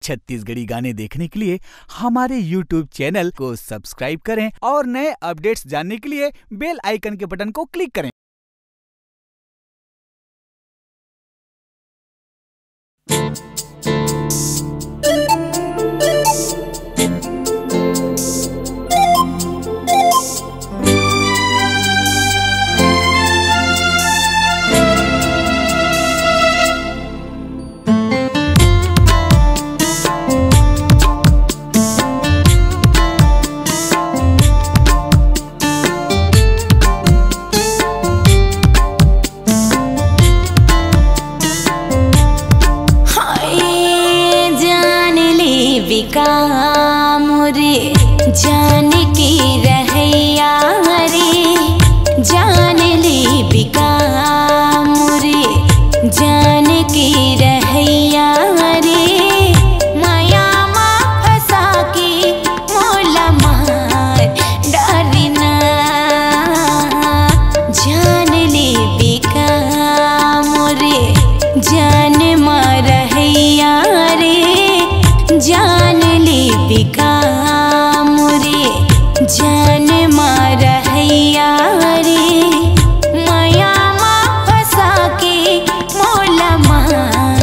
छत्तीसगढ़ी गाने देखने के लिए हमारे YouTube चैनल को सब्सक्राइब करें और नए अपडेट्स जानने के लिए बेल आइकन के बटन को क्लिक करें। मोरे जान की रहैया रे, जान ले बिका मोरे जान की रहैया रे, माया माँ फंसा के मोला मार डरना, जान ले बिका मोरे जान माँ रहैया रे, जान ले बिका मोरे जान माँ रहैया रे, माया माँ फंसा के मोला मार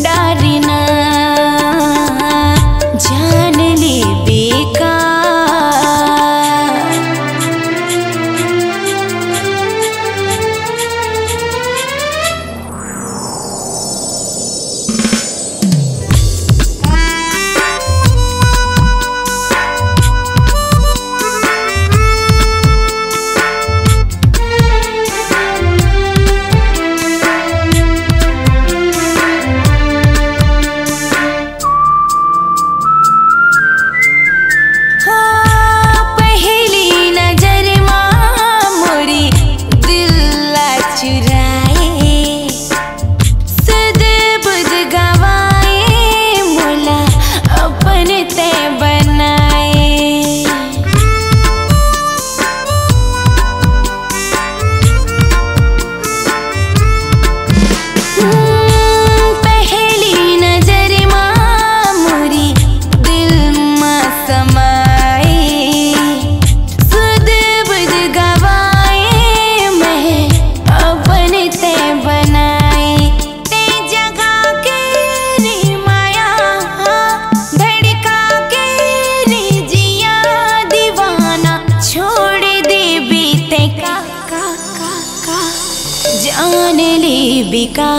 डरना, जान ले बिका। जान ले बिका